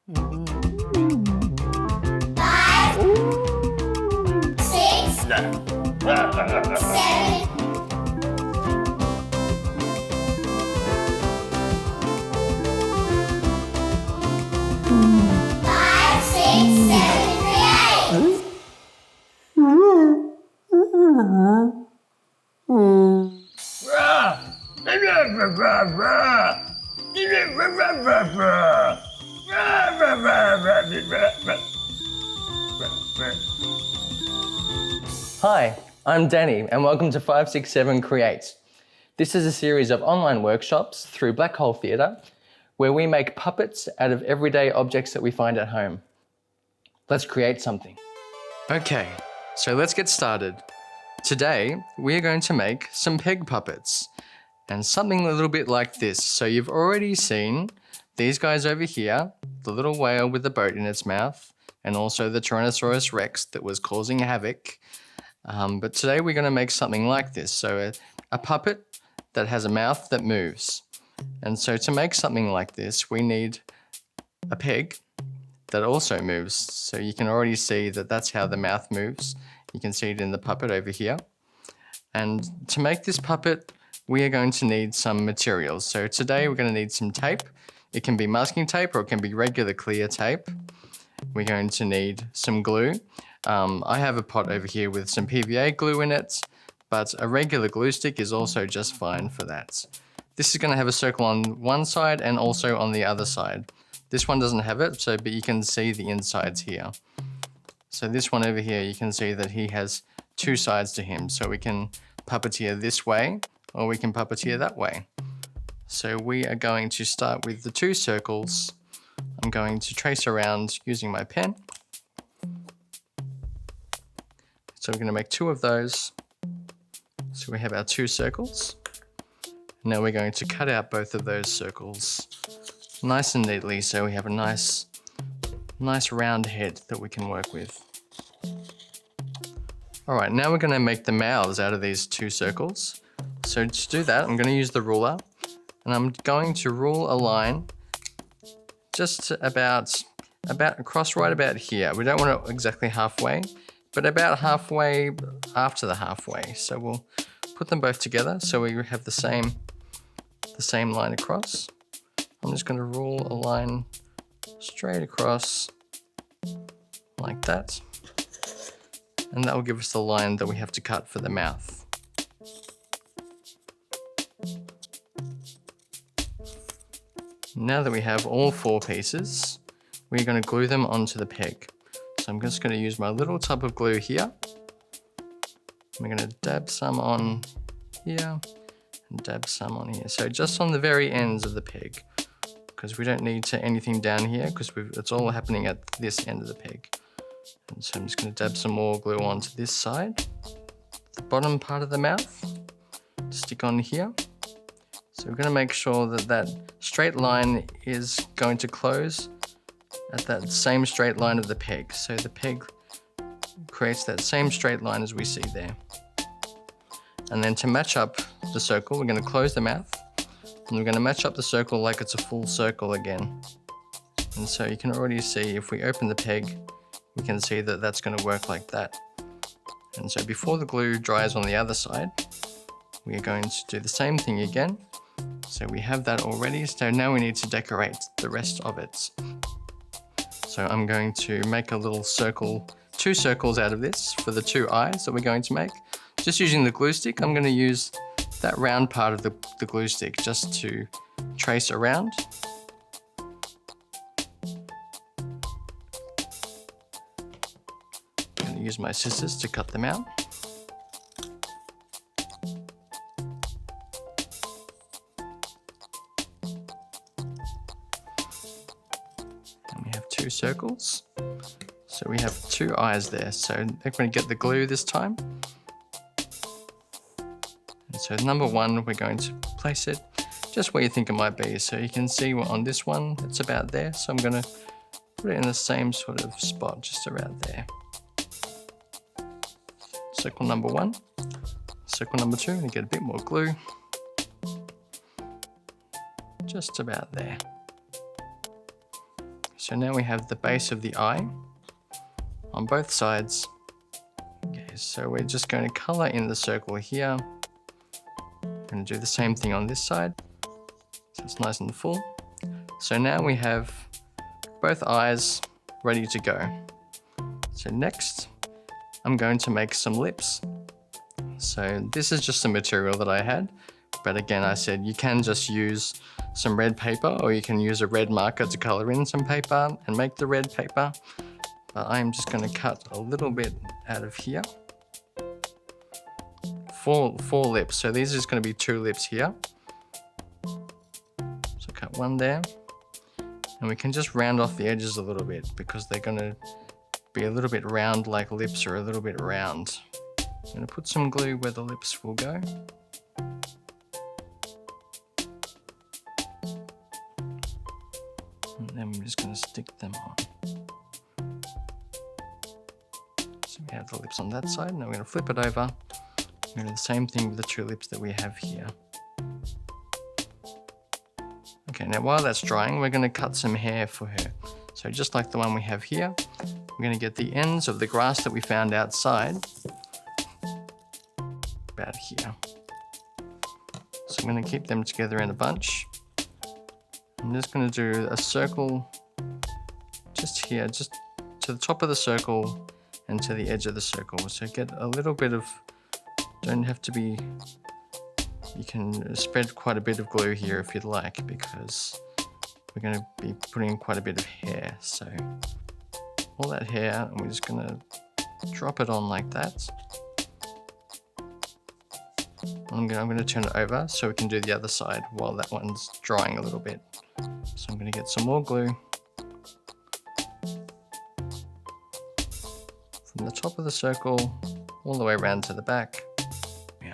Five, six, seven, five, six, seven, eight. Hi, I'm Danny and welcome to 567 Creates. This is a series of online workshops through Black Hole Theatre where we make puppets out of everyday objects that we find at home. Let's create something. Okay, so let's get started. Today, we're going to make some peg puppets and something a little bit like this. So you've already seen these guys over here, the little whale with the boat in its mouth, and also the Tyrannosaurus Rex that was causing havoc. But today we're going to make something like this. So a puppet that has a mouth that moves. And so to make something like this, we need a peg that also moves. So you can already see that that's how the mouth moves. You can see it in the puppet over here. And to make this puppet, we are going to need some materials. So today we're going to need some tape. It can be masking tape or it can be regular clear tape. We're going to need some glue. I have a pot over here with some PVA glue in it, but a regular glue stick is also just fine for that. This is going to have a circle on one side and also on the other side. This one doesn't have it, but you can see the insides here. So this one over here, you can see that he has two sides to him. So we can puppeteer this way or we can puppeteer that way. So we are going to start with the two circles. I'm going to trace around using my pen. So we're going to make two of those. So we have our two circles. Now we're going to cut out both of those circles nice and neatly so we have a nice round head that we can work with. Alright, now we're going to make the mouths out of these two circles. So to do that, I'm going to use the ruler and I'm going to rule a line just about across right about here. We don't want it exactly halfway, but about halfway after the halfway. So we'll put them both together so we have the same line across. I'm just going to rule a line straight across like that. And that will give us the line that we have to cut for the mouth. Now that we have all four pieces, we're going to glue them onto the peg. So I'm just going to use my little tub of glue here. We're going to dab some on here and dab some on here. So just on the very ends of the peg, because we don't need anything down here because it's all happening at this end of the peg. And so I'm just going to dab some more glue onto this side, the bottom part of the mouth, stick on here. So we're going to make sure that that straight line is going to close at that same straight line of the peg. So the peg creates that same straight line as we see there. And then to match up the circle, we're going to close the mouth and we're going to match up the circle like it's a full circle again. And so you can already see if we open the peg, we can see that that's going to work like that. And so before the glue dries on the other side, we are going to do the same thing again. So we have that already, so now we need to decorate the rest of it. So I'm going to make a little circle, two circles out of this for the two eyes that we're going to make. Just using the glue stick, I'm going to use that round part of the glue stick just to trace around. I'm going to use my scissors to cut them out. Two circles. So we have two eyes there. So I'm going to get the glue this time. And so number one, we're going to place it just where you think it might be. So you can see on this one, it's about there. So I'm going to put it in the same sort of spot, just around there. Circle number one. Circle number two, and get a bit more glue. Just about there. So now we have the base of the eye on both sides. Okay, so we're just going to color in the circle here. We're going to do the same thing on this side. So it's nice and full. So now we have both eyes ready to go. So next, I'm going to make some lips. So this is just some material that I had. But again, I said you can just use some red paper, or you can use a red marker to color in some paper and make the red paper. But I'm just going to cut a little bit out of here. Four lips. So these are just going to be 2 lips here. So cut one there. And we can just round off the edges a little bit because they're going to be a little bit round, like lips are a little bit round. I'm going to put some glue where the lips will go. And then we're just going to stick them on. So we have the lips on that side. Now we're going to flip it over. We're going to do the same thing with the 2 lips that we have here. Okay, now while that's drying, we're going to cut some hair for her. So just like the one we have here, we're going to get the ends of the grass that we found outside about here. So I'm going to keep them together in a bunch. I'm just going to do a circle just here, just to the top of the circle and to the edge of the circle. So get a little bit of, don't have to be, you can spread quite a bit of glue here if you'd like, because we're going to be putting in quite a bit of hair. So all that hair, and we're just going to drop it on like that. I'm going to turn it over so we can do the other side while that one's drying a little bit. So I'm going to get some more glue from the top of the circle all the way around to the back. Yeah.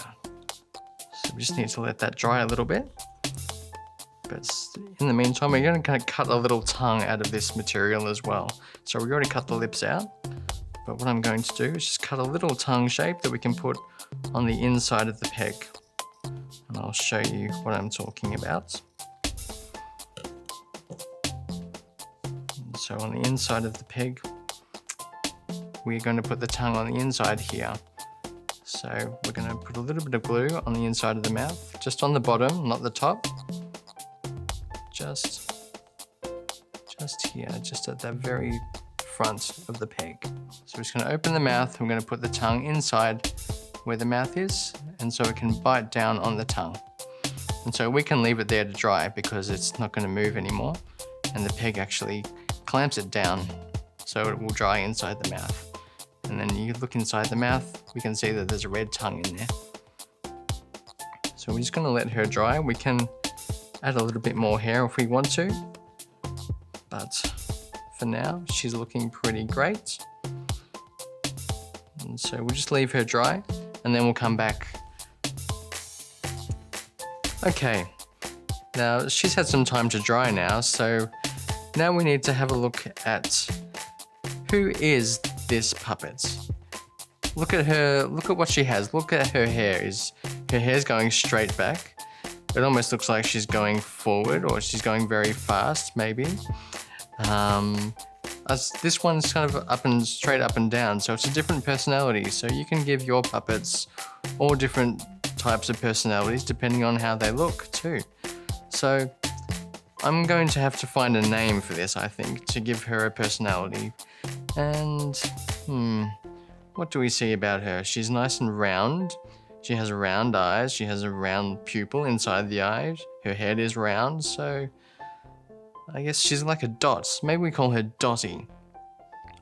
So we just need to let that dry a little bit. But in the meantime, we're going to kind of cut a little tongue out of this material as well. So we already cut the lips out. But what I'm going to do is just cut a little tongue shape that we can put on the inside of the peg. And I'll show you what I'm talking about. So on the inside of the peg, we're going to put the tongue on the inside here. So we're going to put a little bit of glue on the inside of the mouth, just on the bottom, not the top. Just here, just at the very front of the peg. So we're just going to open the mouth. We're going to put the tongue inside where the mouth is, and so it can bite down on the tongue. And so we can leave it there to dry because it's not going to move anymore, and the peg actually clamps it down so it will dry inside the mouth. And then you look inside the mouth, we can see that there's a red tongue in there. So we're just going to let her dry. We can add a little bit more hair if we want to, but for now she's looking pretty great. And so we'll just leave her dry and then we'll come back. Okay, now she's had some time to dry now, so now we need to have a look at who is this puppet. Look at her, look at what she has. Look at her hair. Her hair's going straight back. It almost looks like she's going forward, or she's going very fast, maybe. This one's kind of straight up and down, so it's a different personality. So you can give your puppets all different types of personalities depending on how they look too. So I'm going to have to find a name for this, I think, to give her a personality. And what do we see about her? She's nice and round. She has round eyes. She has a round pupil inside the eye. Her head is round, so I guess she's like a dot. Maybe we call her Dotty.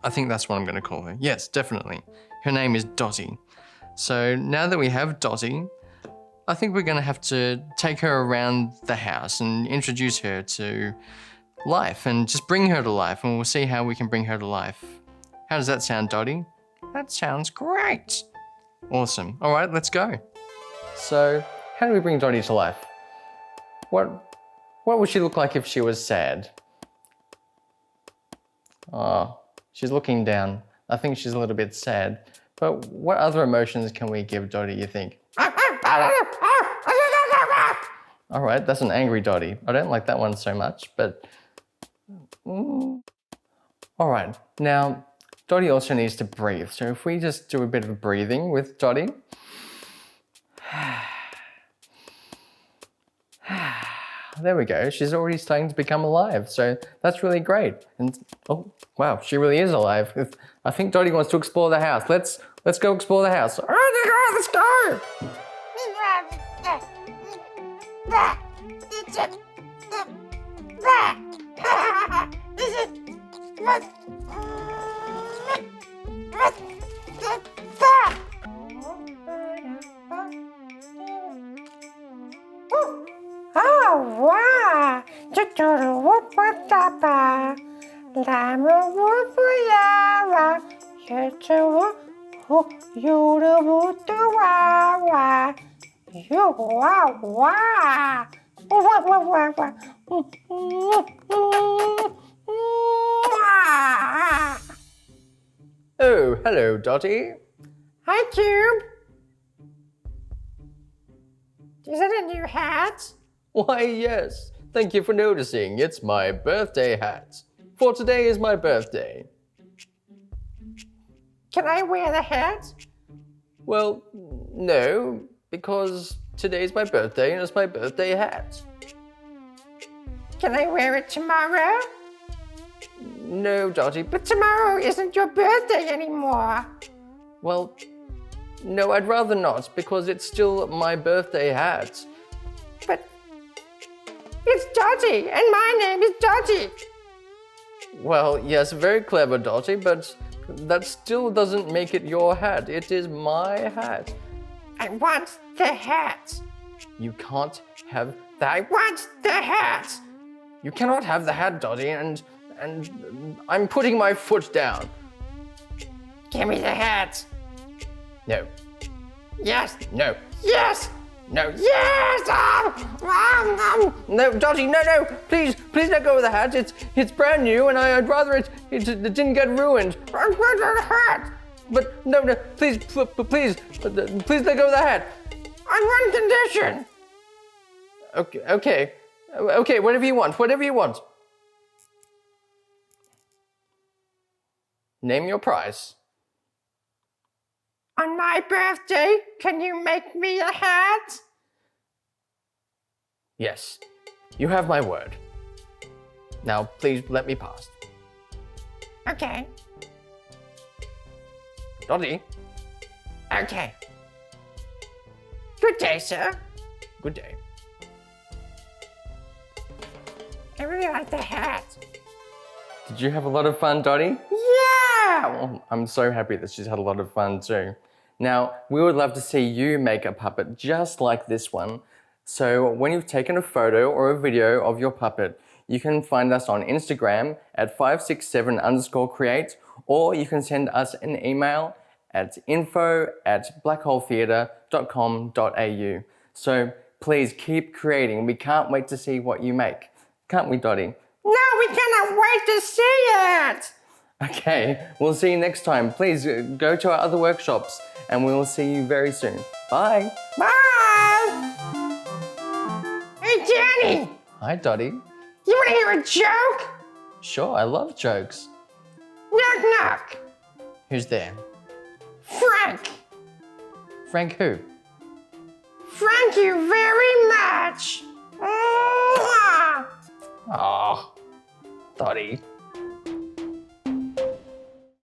I think that's what I'm going to call her. Yes, definitely. Her name is Dotty. So now that we have Dotty, I think we're going to have to take her around the house and introduce her to life and just bring her to life, and we'll see how we can bring her to life. How does that sound, Dotty? That sounds great. Awesome. All right, let's go. So how do we bring Dotty to life? What would she look like if she was sad? Oh, she's looking down. I think she's a little bit sad. But what other emotions can we give Dotty, you think? All right, that's an angry Dotty. I don't like that one so much, but All right, now Dottie also needs to breathe. So if we just do a bit of breathing with Dottie. There we go. She's already starting to become alive. So that's really great. And oh, wow, she really is alive. I think Dottie wants to explore the house. Let's go explore the house. Oh, let's go. Oh, wow! Tuturu wupatapa, lamu wupuyawa, yutu yuru wutuwawa, yuwawa, wawawawa. Oh, hello, Dottie. Hi, Cube. Is that a new hat? Why, yes. Thank you for noticing. It's my birthday hat. For today is my birthday. Can I wear the hat? Well, no, because today's my birthday and it's my birthday hat. Can I wear it tomorrow? No, Dottie, But tomorrow isn't your birthday anymore. well, no, I'd rather not because it's still my birthday hat. But it's Dottie, and my name is Dottie. Well, yes, very clever, Dottie, but that still doesn't make it your hat. It is my hat. I want the hat. You can't have I that. want the hat. You cannot have the hat, Dottie, and I'm putting my foot down. Give me the hat. No, Yes. no, Yes. no. Yes. No, Dottie, no, please let go of the hat. It's brand new, and I'd rather it didn't get ruined. I want the hat. But no, please let go of the hat. On one condition. Okay, whatever you want. Name your price. On my birthday, can you make me a hat? Yes, you have my word. Now, please let me pass. Okay. Dottie, Okay. Good day, sir. good day. I really like the hat. Did you have a lot of fun, Dottie? Yeah. Oh, I'm so happy that she's had a lot of fun too. Now, we would love to see you make a puppet just like this one. So when you've taken a photo or a video of your puppet, you can find us on Instagram at 567_create, or you can send us an email at info@blackholetheatre.com.au. So please keep creating. We can't wait to see what you make. Can't we, Dottie? No, we cannot wait to see it. Okay, we'll see you next time. Please go to our other workshops and we will see you very soon. Bye. Bye. Hey, Danny. Hi, Dottie. You want to hear a joke? Sure, I love jokes. Knock, knock. Who's there? Frank. Frank who? Thank you very much. Mwah. Oh, Dottie.